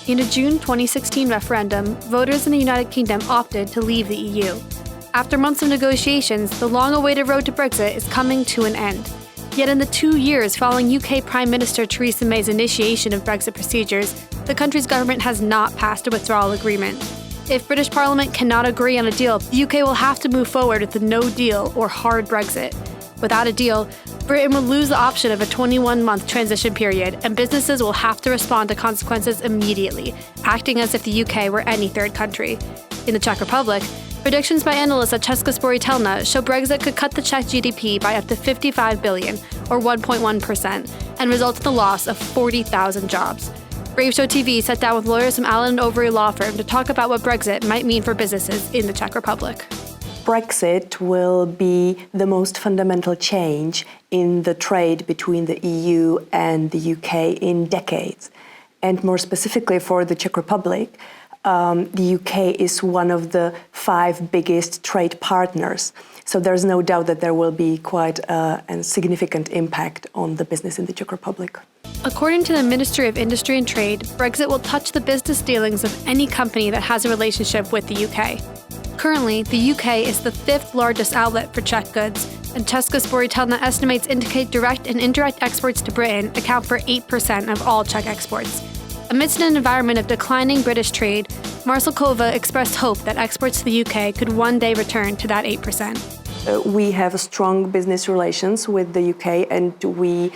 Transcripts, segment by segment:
In a June 2016 referendum, voters in the United Kingdom opted to leave the EU. After months of negotiations, the long-awaited road to Brexit is coming to an end. Yet in the 2 years following UK Prime Minister Theresa May's initiation of Brexit procedures, the country's government has not passed a withdrawal agreement. If British Parliament cannot agree on a deal, the UK will have to move forward with a no-deal or hard Brexit. Without a deal, Britain will lose the option of a 21-month transition period, and businesses will have to respond to consequences immediately, acting as if the UK were any third country. In the Czech Republic, predictions by analysts at Česká spořitelna show Brexit could cut the Czech GDP by up to 55 billion, or 1.1%, and result in the loss of 40,000 jobs. BraveShow TV sat down with lawyers from Allen & Overy law firm to talk about what Brexit might mean for businesses in the Czech Republic. Brexit will be the most fundamental change in the trade between the EU and the UK in decades. And more specifically for the Czech Republic, the UK is one of the 5 biggest trade partners. So there's no doubt that there will be quite a significant impact on the business in the Czech Republic. According to the Ministry of Industry and Trade, Brexit will touch the business dealings of any company that has a relationship with the UK. Currently, the UK is the 5th largest outlet for Czech goods, and Česká spořitelna estimates indicate direct and indirect exports to Britain account for 8% of all Czech exports. Amidst an environment of declining British trade, Marcel Kova expressed hope that exports to the UK could one day return to that 8%. We have strong business relations with the UK, and we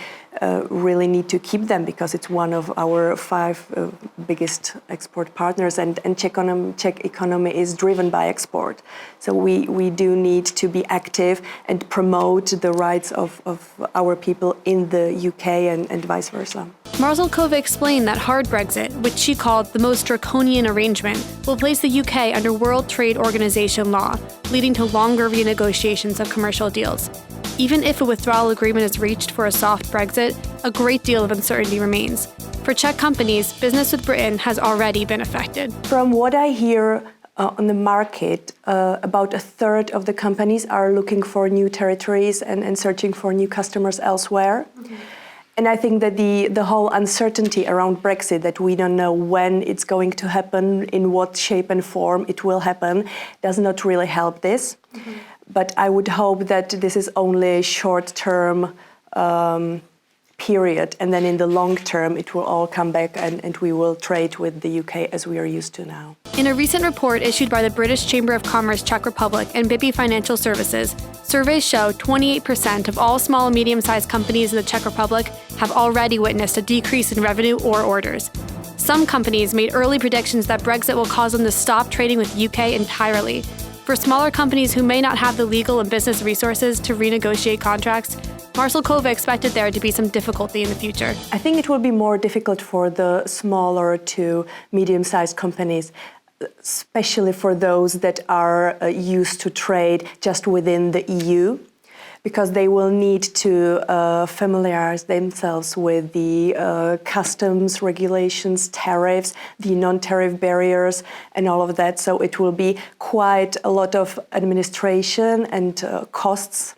really need to keep them because it's one of our 5 biggest export partners, and Czech economy is driven by export. So we do need to be active and promote the rights of our people in the UK and vice versa. Marcel Kova explained that hard Brexit, which she called the most draconian arrangement, will place the UK under World Trade Organization law, leading to longer renegotiations of commercial deals. Even if a withdrawal agreement is reached for a soft Brexit, a great deal of uncertainty remains. For Czech companies, business with Britain has already been affected. From what I hear on the market, about a third of the companies are looking for new territories and searching for new customers elsewhere. Mm-hmm. And I think that the whole uncertainty around Brexit, that we don't know when it's going to happen, in what shape and form it will happen, does not really help this. Mm-hmm. But I would hope that this is only a short-term period, and then in the long term it will all come back and we will trade with the UK as we are used to now. In a recent report issued by the British Chamber of Commerce Czech Republic and BP Financial Services, surveys show 28% of all small and medium-sized companies in the Czech Republic have already witnessed a decrease in revenue or orders. Some companies made early predictions that Brexit will cause them to stop trading with the UK entirely. For smaller companies who may not have the legal and business resources to renegotiate contracts, Marcel Kova expected there to be some difficulty in the future. I think it will be more difficult for the smaller to medium-sized companies, especially for those that are used to trade just within the EU, because they will need to familiarize themselves with the customs regulations, tariffs, the non-tariff barriers, and all of that. So it will be quite a lot of administration and costs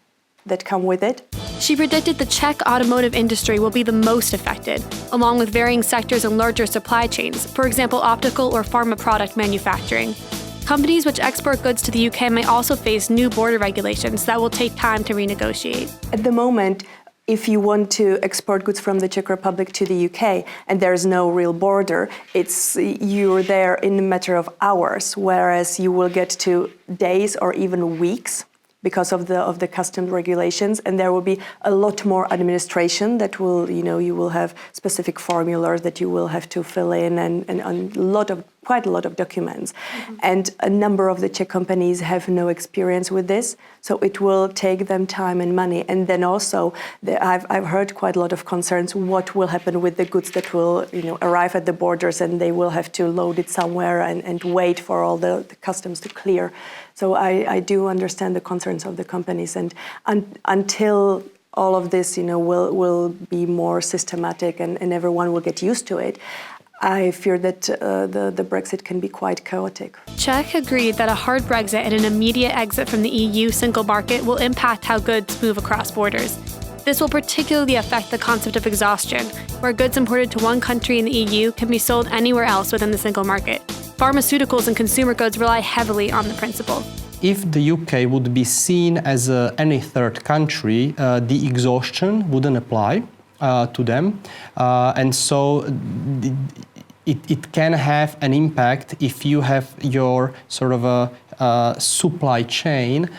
that come with it. She predicted the Czech automotive industry will be the most affected, along with varying sectors and larger supply chains, for example, optical or pharma product manufacturing. Companies which export goods to the UK may also face new border regulations that will take time to renegotiate. At the moment, if you want to export goods from the Czech Republic to the UK and there's no real border, you're there in a matter of hours, whereas you will get to days or even weeks because of the customs regulations, and there will be a lot more administration that will, you will have specific formulas that you will have to fill in and quite a lot of documents. Mm-hmm. And a number of the Czech companies have no experience with this, so it will take them time and money. And then also, I've heard quite a lot of concerns what will happen with the goods that will arrive at the borders, and they will have to load it somewhere and wait for all the customs to clear. So I do understand the concerns of the companies, and until all of this will be more systematic and everyone will get used to it, I fear that the Brexit can be quite chaotic. Czech agreed that a hard Brexit and an immediate exit from the EU single market will impact how goods move across borders. This will particularly affect the concept of exhaustion, where goods imported to one country in the EU can be sold anywhere else within the single market. Pharmaceuticals and consumer goods rely heavily on the principle. If the UK would be seen as any third country, the exhaustion wouldn't apply to them. And so it can have an impact if you have your sort of a supply chain.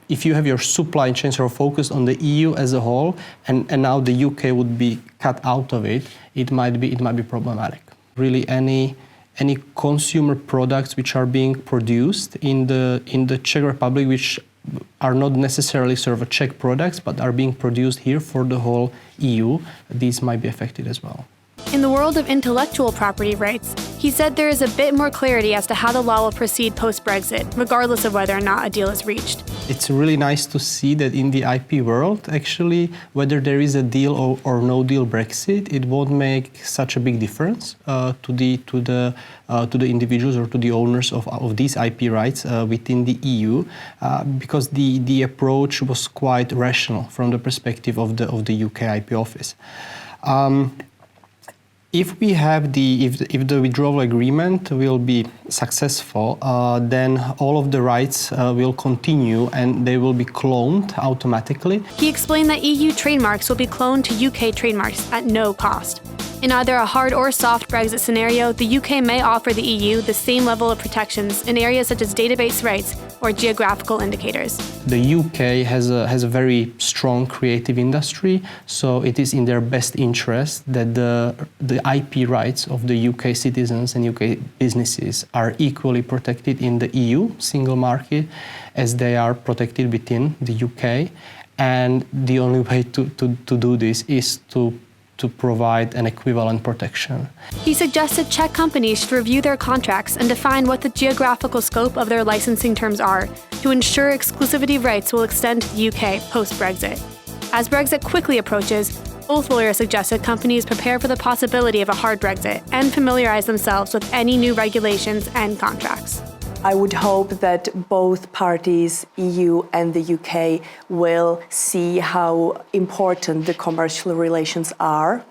If you have your supply chain sort of focused on the EU as a whole, and now the UK would be cut out of it, it might be problematic. Really, any consumer products which are being produced in the Czech Republic, which are not necessarily sort of Czech products, but are being produced here for the whole EU, these might be affected as well. In the world of intellectual property rights, he said there is a bit more clarity as to how the law will proceed post-Brexit, regardless of whether or not a deal is reached. It's really nice to see that in the IP world, actually, whether there is a deal or no deal Brexit, it won't make such a big difference to the individuals or to the owners of these IP rights within the EU, because the approach was quite rational from the perspective of the UK IP office. If we have if the withdrawal agreement will be successful, then all of the rights will continue and they will be cloned automatically. He explained that EU trademarks will be cloned to UK trademarks at no cost. In either a hard or soft Brexit scenario, the UK may offer the EU the same level of protections in areas such as database rights or geographical indicators. The UK has a very strong creative industry, so it is in their best interest that the IP rights of the UK citizens and UK businesses are equally protected in the EU single market as they are protected within the UK. And the only way to do this is to provide an equivalent protection. He suggested Czech companies should review their contracts and define what the geographical scope of their licensing terms are to ensure exclusivity rights will extend to the UK post-Brexit. As Brexit quickly approaches, both lawyers suggested companies prepare for the possibility of a hard Brexit and familiarize themselves with any new regulations and contracts. I would hope that both parties, EU and the UK, will see how important the commercial relations are,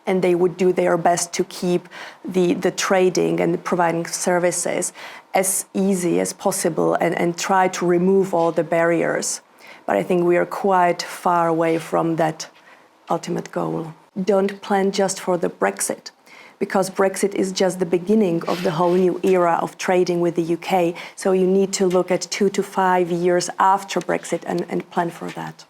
and they would do their best to keep the trading and providing services as easy as possible and try to remove all the barriers. But I think we are quite far away from that ultimate goal. Don't plan just for the Brexit, because Brexit is just the beginning of the whole new era of trading with the UK. So you need to look at 2 to 5 years after Brexit and plan for that.